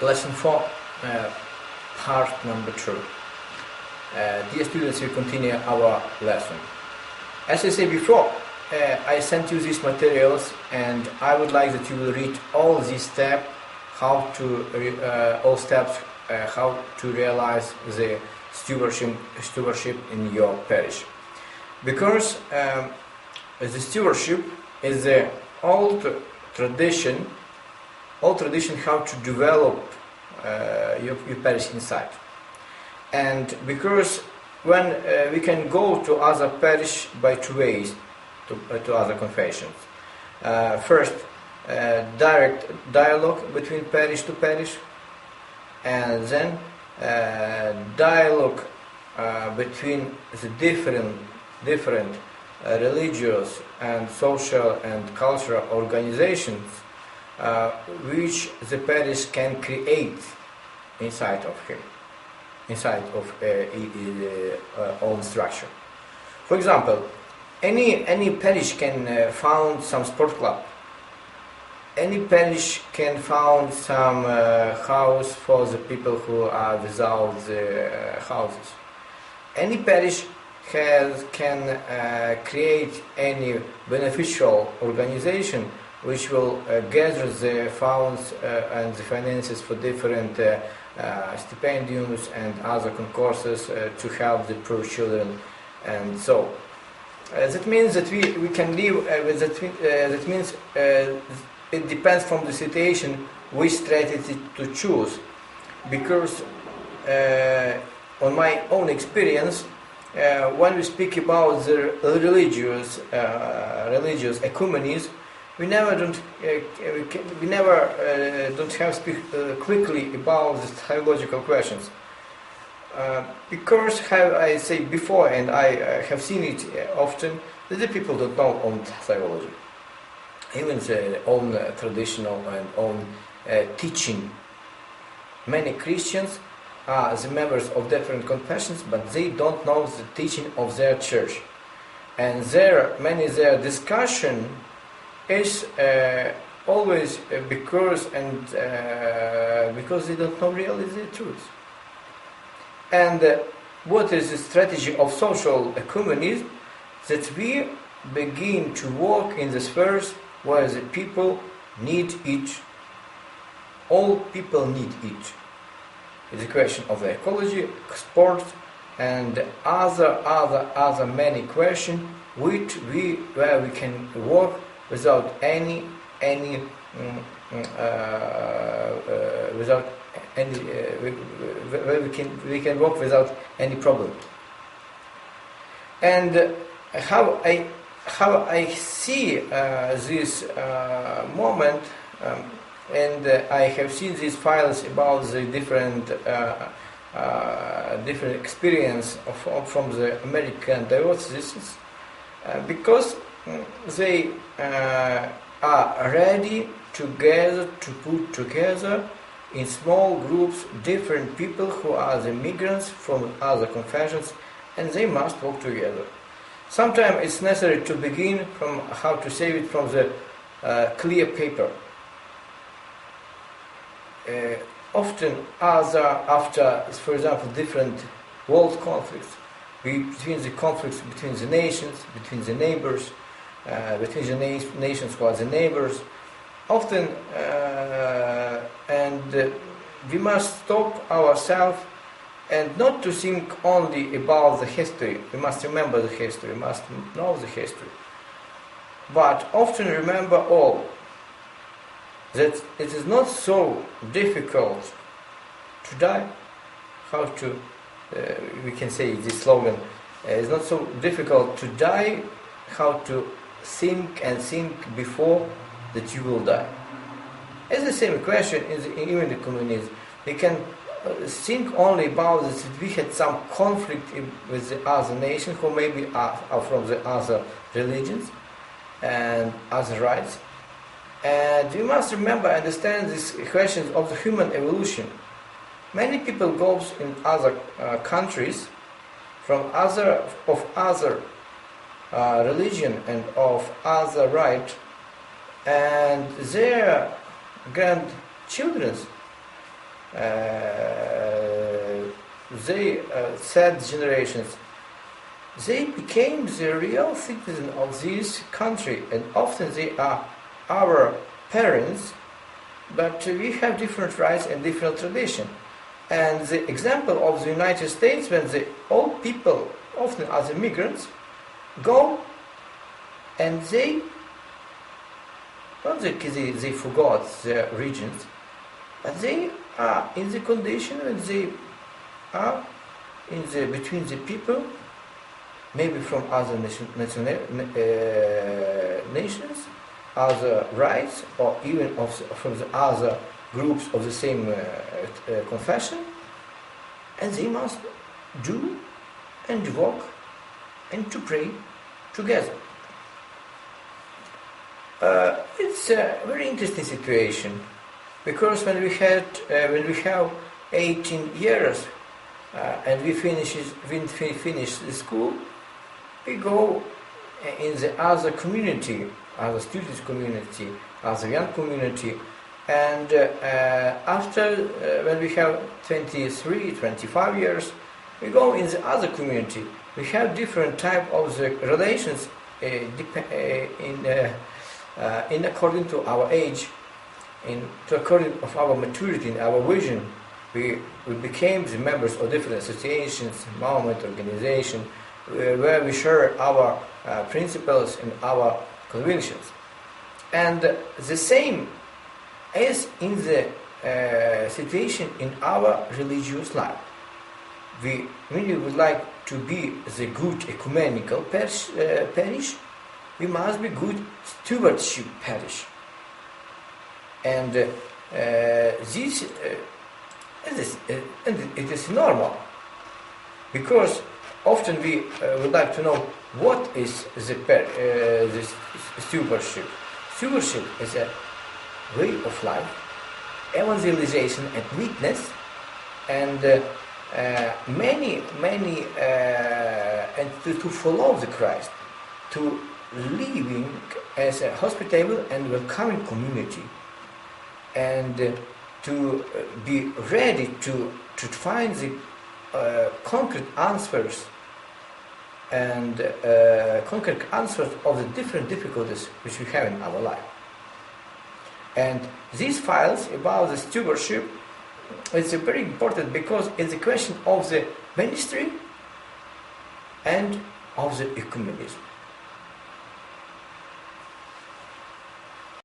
Lesson 4, part number 2. Dear students, we continue our lesson. As I said before, I sent you these materials, and I would like that you will read all these steps, how to realize the stewardship in your parish. Because the stewardship is the old tradition how to develop your parish inside. And because when we can go to other parish by two ways, to other confessions. First, direct dialogue between parish to parish, and then dialogue between the different religious and social and cultural organizations which the parish can create inside of own structure. For example, any parish can found some sport club. Any parish can found some house for the people who are without the houses. Any parish can create any beneficial organization which will gather the funds and the finances for different stipendiums and other concourses to help the poor children. And so that means that we can live that means it depends from the situation which strategy to choose, because on my own experience, when we speak about the religious ecumenism, we never don't have speak quickly about the theological questions, because how I say before, and I have seen it often, that the people don't know own theology, even their own traditional and own teaching. Many Christians are the members of different confessions, but they don't know the teaching of their church, and their discussion is always because they don't know really the truth. And what is the strategy of social ecumenism? That we begin to work in the spheres where the people need each. All people need each. It's a question of the ecology, sports, and other many questions where we can work without any we can work without any problem. And how I see this moment, and I have seen these files about the different experience from the American dioceses, because they are ready to put together in small groups different people who are the migrants from other confessions, and they must work together. Sometimes it's necessary to begin from how to save it from the clear paper. Often after, for example, different world conflicts, between the nations, between the neighbors, between the nations who are the neighbors, often, and we must stop ourselves and not to think only about the history. We must remember the history, we must know the history, but often remember all that it is not so difficult to die. How to we can say this slogan, it's not so difficult to die, how to think before that you will die. It's the same question even the communism. We can think only about this, that we had some conflict with the other nations who maybe are from the other religions and other rights. And we must remember, understand these questions of the human evolution. Many people go in other countries from other religion and of other right, and their grandchildren third generations, they became the real citizen of this country, and often they are our parents, but we have different rights and different tradition. And the example of the United States, when the old people, often as immigrants, go and they forgot their regions, but they are in the condition when they are between the people, maybe from other nations, other rights, or even from the other groups of the same confession, and they must do and walk and to pray together. It's a very interesting situation, because when we have 18 years and we finish the school, we go in the other community, other students community, other young community, and after when we have 23, 25 years, we go in the other community. We have different type of the relations in according to our age, according of our maturity and our vision. We became the members of different associations, movement, organization, where we share our principles and our convictions. And the same is in the situation in our religious life. We really would like to be the good ecumenical parish. We must be good stewardship parish. And this it is normal, because often we would like to know what is this stewardship. Stewardship is a way of life, evangelization and witness, and many and to follow the Christ, to living as a hospitable and welcoming community, and to be ready to find the concrete answers and concrete answers of the different difficulties which we have in our life. And these files about the stewardship is very important, because it's a question of the ministry and of the ecumenism.